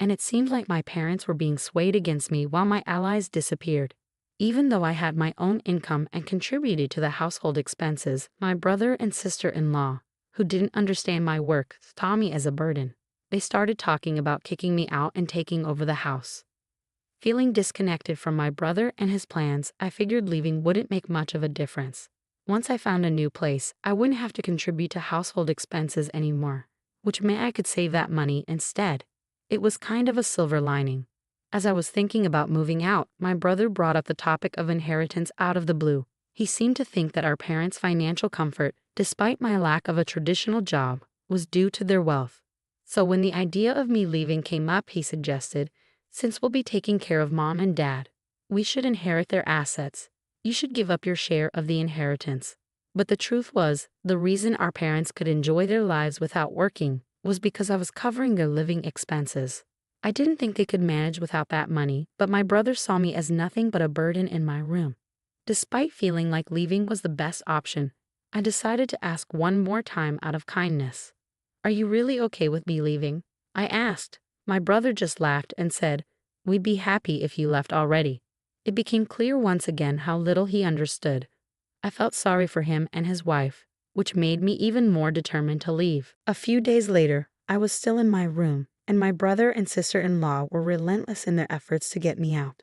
and it seemed like my parents were being swayed against me while my allies disappeared. Even though I had my own income and contributed to the household expenses, my brother and sister-in-law, who didn't understand my work, saw me as a burden. They started talking about kicking me out and taking over the house. Feeling disconnected from my brother and his plans, I figured leaving wouldn't make much of a difference. Once I found a new place, I wouldn't have to contribute to household expenses anymore, which meant I could save that money instead. It was kind of a silver lining. As I was thinking about moving out, my brother brought up the topic of inheritance out of the blue. He seemed to think that our parents' financial comfort, despite my lack of a traditional job, was due to their wealth. So when the idea of me leaving came up, he suggested, "Since we'll be taking care of mom and dad, we should inherit their assets. You should give up your share of the inheritance." But the truth was, the reason our parents could enjoy their lives without working was because I was covering their living expenses. I didn't think they could manage without that money, but my brother saw me as nothing but a burden in my room. Despite feeling like leaving was the best option, I decided to ask one more time out of kindness. "Are you really okay with me leaving?" I asked. My brother just laughed and said, "We'd be happy if you left already." It became clear once again how little he understood. I felt sorry for him and his wife, which made me even more determined to leave. A few days later, I was still in my room, and my brother and sister-in-law were relentless in their efforts to get me out.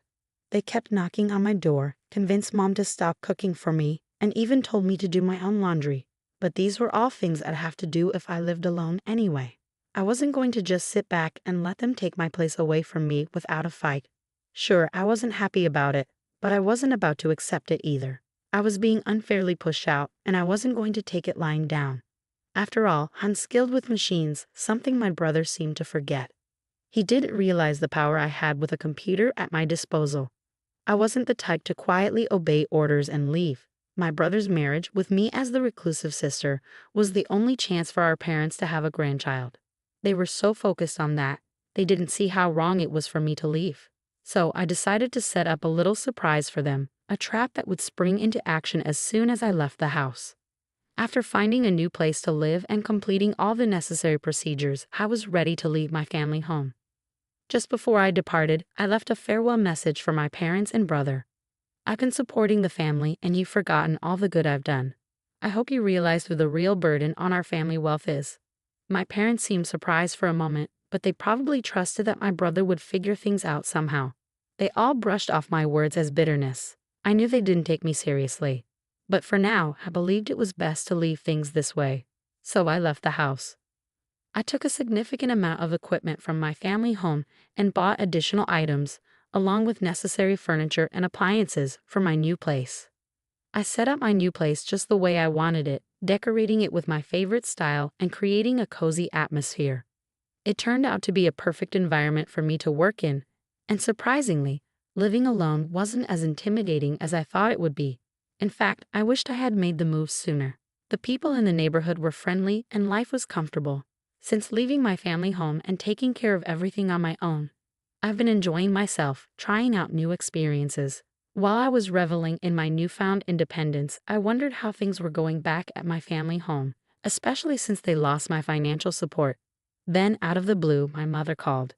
They kept knocking on my door, convinced mom to stop cooking for me, and even told me to do my own laundry. But these were all things I'd have to do if I lived alone anyway. I wasn't going to just sit back and let them take my place away from me without a fight. Sure, I wasn't happy about it, but I wasn't about to accept it either. I was being unfairly pushed out, and I wasn't going to take it lying down. After all, unskilled with machines, something my brother seemed to forget. He didn't realize the power I had with a computer at my disposal. I wasn't the type to quietly obey orders and leave. My brother's marriage, with me as the reclusive sister, was the only chance for our parents to have a grandchild. They were so focused on that, they didn't see how wrong it was for me to leave. So I decided to set up a little surprise for them, a trap that would spring into action as soon as I left the house. After finding a new place to live and completing all the necessary procedures, I was ready to leave my family home. Just before I departed, I left a farewell message for my parents and brother. "I've been supporting the family, and you've forgotten all the good I've done. I hope you realize who the real burden on our family wealth is." My parents seemed surprised for a moment, but they probably trusted that my brother would figure things out somehow. They all brushed off my words as bitterness. I knew they didn't take me seriously. But for now, I believed it was best to leave things this way. So I left the house. I took a significant amount of equipment from my family home and bought additional items, along with necessary furniture and appliances for my new place. I set up my new place just the way I wanted it, decorating it with my favorite style and creating a cozy atmosphere. It turned out to be a perfect environment for me to work in, and surprisingly, living alone wasn't as intimidating as I thought it would be. In fact, I wished I had made the move sooner. The people in the neighborhood were friendly and life was comfortable. Since leaving my family home and taking care of everything on my own, I've been enjoying myself, trying out new experiences. While I was reveling in my newfound independence, I wondered how things were going back at my family home, especially since they lost my financial support. Then, out of the blue, my mother called.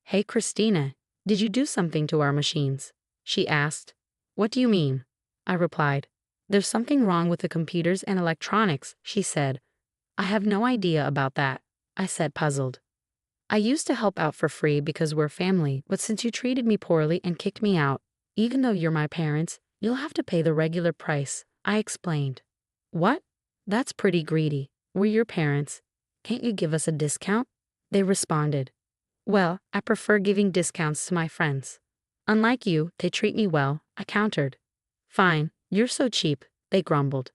"Hey, Christina, did you do something to our machines?" she asked. "What do you mean?" I replied. "There's something wrong with the computers and electronics," she said. "I have no idea about that," I said, puzzled. "I used to help out for free because we're family, but since you treated me poorly and kicked me out, even though you're my parents, you'll have to pay the regular price," I explained. "What? That's pretty greedy. We're your parents. Can't you give us a discount?" they responded. "Well, I prefer giving discounts to my friends. Unlike you, they treat me well," I countered. "Fine, you're so cheap," they grumbled.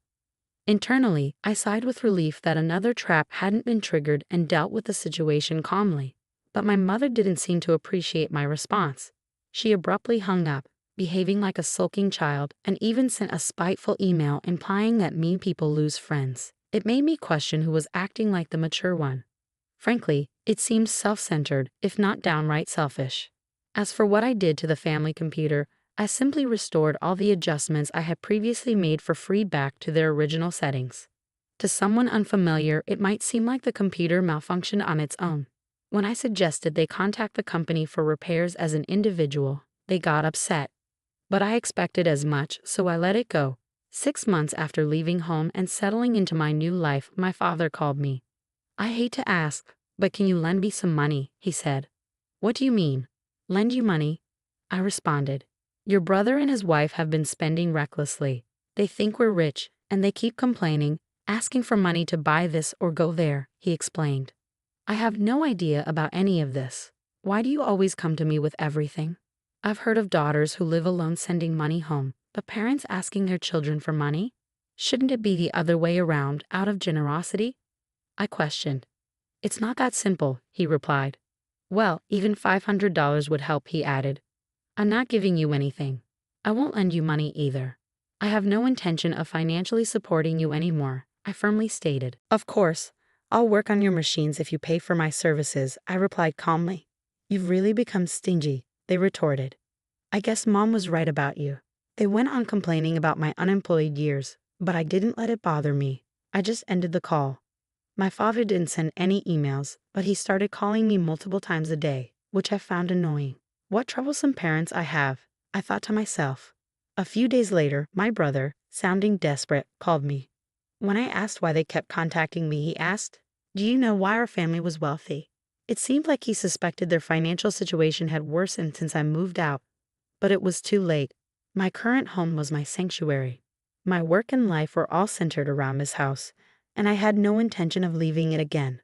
Internally, I sighed with relief that another trap hadn't been triggered and dealt with the situation calmly. But my mother didn't seem to appreciate my response. She abruptly hung up, behaving like a sulking child, and even sent a spiteful email implying that mean people lose friends. It made me question who was acting like the mature one. Frankly, it seemed self-centered, if not downright selfish. As for what I did to the family computer, I simply restored all the adjustments I had previously made for free back to their original settings. To someone unfamiliar, it might seem like the computer malfunctioned on its own. When I suggested they contact the company for repairs as an individual, they got upset. But I expected as much, so I let it go. 6 months after leaving home and settling into my new life, my father called me. "I hate to ask, but can you lend me some money?" he said. "What do you mean? Lend you money?" I responded. "Your brother and his wife have been spending recklessly. They think we're rich, and they keep complaining, asking for money to buy this or go there," he explained. "I have no idea about any of this. Why do you always come to me with everything? I've heard of daughters who live alone sending money home, but parents asking their children for money? Shouldn't it be the other way around, out of generosity?" I questioned. "It's not that simple," he replied. "Well, even $500 would help," he added. "I'm not giving you anything. I won't lend you money either. I have no intention of financially supporting you anymore," I firmly stated. "Of course, I'll work on your machines if you pay for my services," I replied calmly. "You've really become stingy," they retorted. "I guess Mom was right about you." They went on complaining about my unemployed years, but I didn't let it bother me. I just ended the call. My father didn't send any emails, but he started calling me multiple times a day, which I found annoying. What troublesome parents I have, I thought to myself. A few days later, my brother, sounding desperate, called me. When I asked why they kept contacting me, he asked, "Do you know why our family was wealthy?" It seemed like he suspected their financial situation had worsened since I moved out, but it was too late. My current home was my sanctuary. My work and life were all centered around this house, and I had no intention of leaving it again.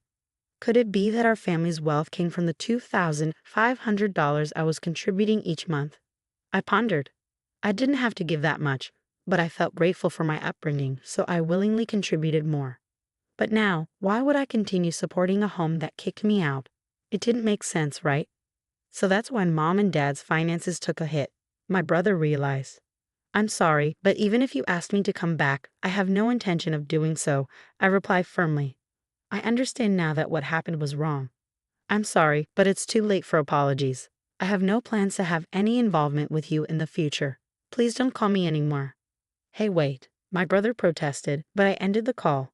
Could it be that our family's wealth came from the $2,500 I was contributing each month? I pondered. I didn't have to give that much, but I felt grateful for my upbringing, so I willingly contributed more. But now, why would I continue supporting a home that kicked me out? It didn't make sense, right? So that's when Mom and Dad's finances took a hit. My brother realized. "I'm sorry, but even if you asked me to come back, I have no intention of doing so," I replied firmly. "I understand now that what happened was wrong. I'm sorry, but it's too late for apologies. I have no plans to have any involvement with you in the future. Please don't call me anymore." "Hey, wait," my brother protested, but I ended the call.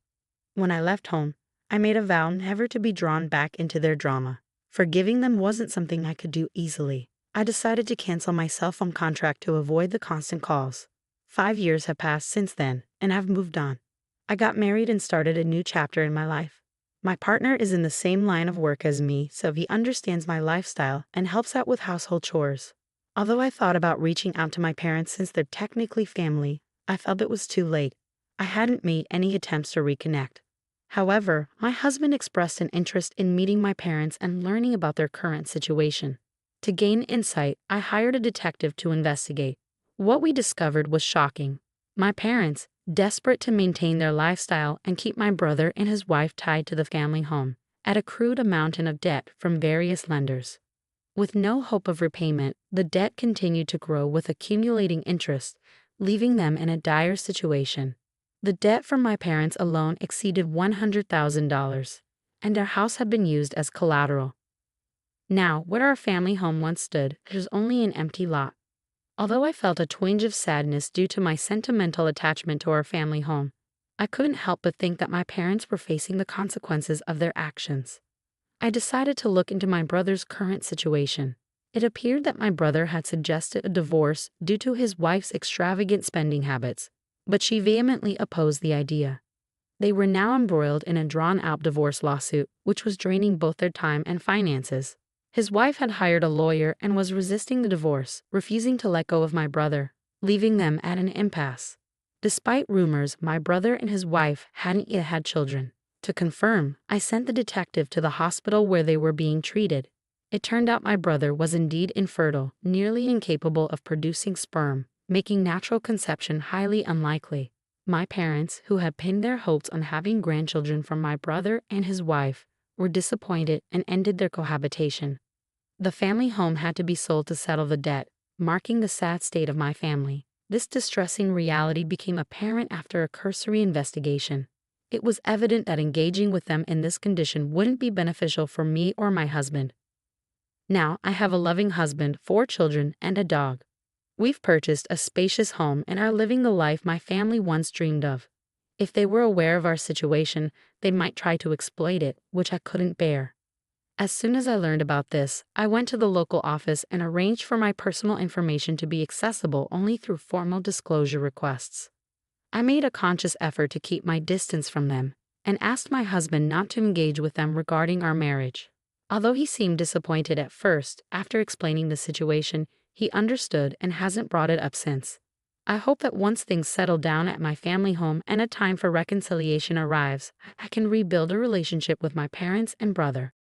When I left home, I made a vow never to be drawn back into their drama. Forgiving them wasn't something I could do easily. I decided to cancel my cell phone contract to avoid the constant calls. 5 years have passed since then, and I've moved on. I got married and started a new chapter in my life. My partner is in the same line of work as me, so he understands my lifestyle and helps out with household chores. Although I thought about reaching out to my parents since they're technically family, I felt it was too late. I hadn't made any attempts to reconnect. However, my husband expressed an interest in meeting my parents and learning about their current situation. To gain insight, I hired a detective to investigate. What we discovered was shocking. My parents, desperate to maintain their lifestyle and keep my brother and his wife tied to the family home, had accrued a mountain of debt from various lenders. With no hope of repayment, the debt continued to grow with accumulating interest, leaving them in a dire situation. The debt from my parents alone exceeded $100,000, and our house had been used as collateral. Now, where our family home once stood, there's only an empty lot. Although I felt a twinge of sadness due to my sentimental attachment to our family home, I couldn't help but think that my parents were facing the consequences of their actions. I decided to look into my brother's current situation. It appeared that my brother had suggested a divorce due to his wife's extravagant spending habits, but she vehemently opposed the idea. They were now embroiled in a drawn-out divorce lawsuit, which was draining both their time and finances. His wife had hired a lawyer and was resisting the divorce, refusing to let go of my brother, leaving them at an impasse. Despite rumors, my brother and his wife hadn't yet had children. To confirm, I sent the detective to the hospital where they were being treated. It turned out my brother was indeed infertile, nearly incapable of producing sperm, making natural conception highly unlikely. My parents, who had pinned their hopes on having grandchildren from my brother and his wife, were disappointed and ended their cohabitation. The family home had to be sold to settle the debt, marking the sad state of my family. This distressing reality became apparent after a cursory investigation. It was evident that engaging with them in this condition wouldn't be beneficial for me or my husband. Now, I have a loving husband, 4 children, and a dog. We've purchased a spacious home and are living the life my family once dreamed of. If they were aware of our situation, they might try to exploit it, which I couldn't bear. As soon as I learned about this, I went to the local office and arranged for my personal information to be accessible only through formal disclosure requests. I made a conscious effort to keep my distance from them and asked my husband not to engage with them regarding our marriage. Although he seemed disappointed at first, after explaining the situation, he understood and hasn't brought it up since. I hope that once things settle down at my family home and a time for reconciliation arrives, I can rebuild a relationship with my parents and brother.